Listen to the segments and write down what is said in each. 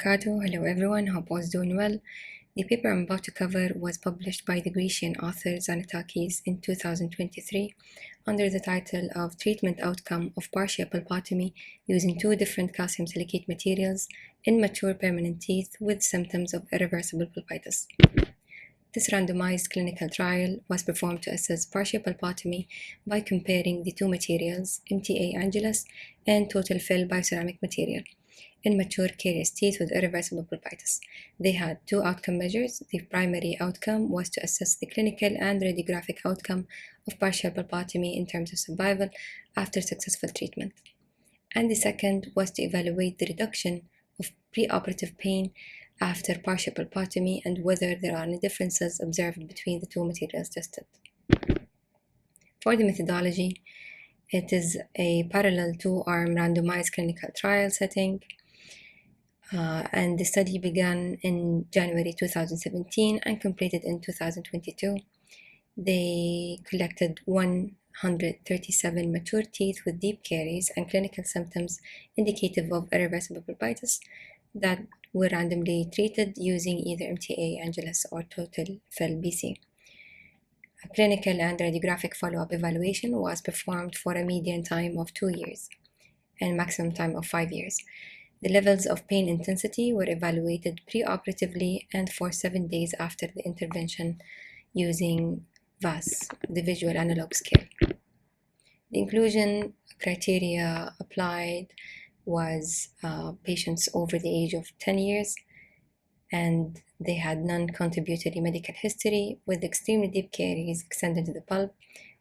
Kato. Hello everyone, hope all's doing well. The paper I'm about to cover was published by the Grecian author Tzanetakis in 2023 under the title of Treatment Outcome of Partial Pulpotomy using two different calcium silicate materials in mature permanent teeth with symptoms of irreversible pulpitis. This randomized clinical trial was performed to assess partial pulpotomy by comparing the two materials, MTA Angelus and total fill bioceramic material, in mature caries teeth with irreversible pulpitis. They had two outcome measures. The primary outcome was to assess the clinical and radiographic outcome of partial pulpotomy in terms of survival after successful treatment. And the second was to evaluate the reduction of preoperative pain after partial pulpotomy and whether there are any differences observed between the two materials tested. For the methodology, it is a parallel two-arm randomized clinical trial setting, and the study began in January 2017 and completed in 2022. They collected 137 mature teeth with deep caries and clinical symptoms indicative of irreversible pulpitis that were randomly treated using either MTA Angelus or total fill BC. A clinical and radiographic follow-up evaluation was performed for a median time of 2 years and maximum time of 5 years. The levels of pain intensity were evaluated preoperatively and for 7 days after the intervention using VAS, the Visual Analog Scale. The inclusion criteria applied was patients over the age of 10 years, and they had non-contributory medical history with extremely deep caries extended to the pulp,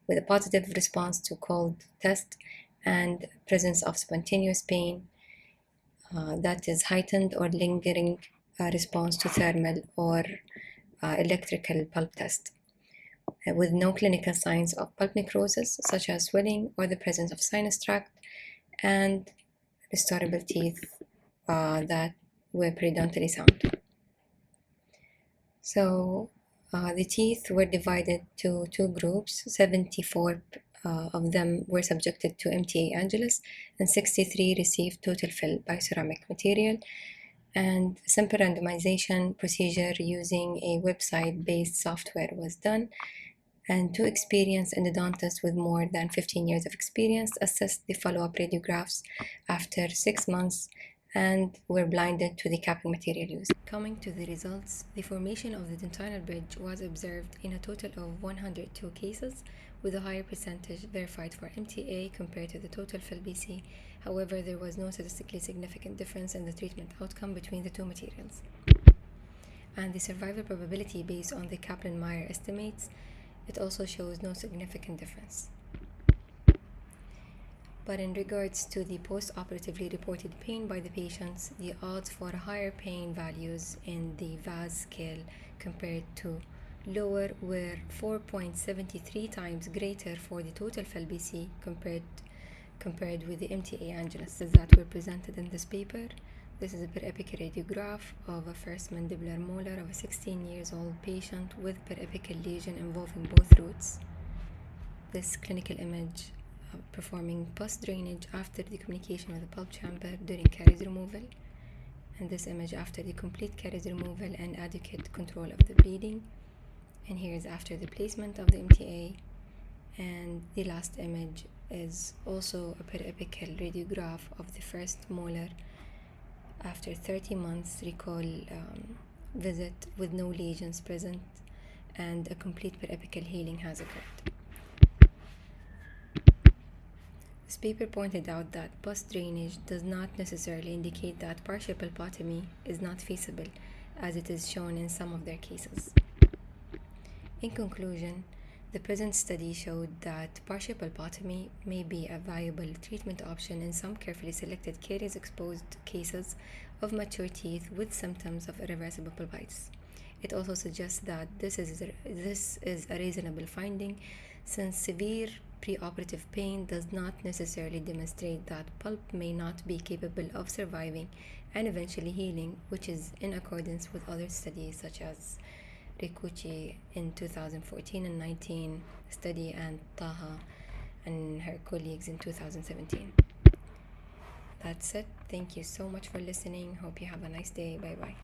with a positive response to cold test and presence of spontaneous pain that is heightened or lingering response to thermal or electrical pulp test, with no clinical signs of pulp necrosis such as swelling or the presence of sinus tract, and restorable teeth that were periodontally sound. So the teeth were divided to two groups. 74 of them were subjected to MTA Angelus and 63 received total fill bioceramic material. And simple randomization procedure using a website-based software was done, and two experienced endodontists with more than 15 years of experience assessed the follow-up radiographs after 6 months and were blinded to the capping material used. Coming to the results, the formation of the dentinal bridge was observed in a total of 102 cases, with a higher percentage verified for MTA compared to the total fill BC. However, there was no statistically significant difference in the treatment outcome between the two materials. And the survival probability based on the Kaplan-Meier estimates, it also shows no significant difference. But in regards to the post-operatively reported pain by the patients, the odds for higher pain values in the VAS scale compared to lower were 4.73 times greater for the total fill BC compared with the MTA Angelus that were presented in this paper. This is a per-epic radiograph of a first mandibular molar of a 16-year-old patient with per-epical lesion involving both roots. This clinical image performing pus drainage after the communication with the pulp chamber during caries removal, and this image after the complete caries removal and adequate control of the bleeding, and here is after the placement of the MTA. And the last image is also a per-epical radiograph of the first molar after 30 months recall visit with no lesions present, and a complete per-epical healing has occurred. This paper pointed out that pus drainage does not necessarily indicate that partial pulpotomy is not feasible, as it is shown in some of their cases. In conclusion, the present study showed that partial pulpotomy may be a viable treatment option in some carefully selected caries-exposed cases of mature teeth with symptoms of irreversible pulpitis. It also suggests that this is a reasonable finding, since severe preoperative pain does not necessarily demonstrate that pulp may not be capable of surviving and eventually healing, which is in accordance with other studies such as Rikuchi in 2014 and 19 study, and Taha and her colleagues in 2017. That's it. Thank you so much for listening. Hope you have a nice day. Bye bye.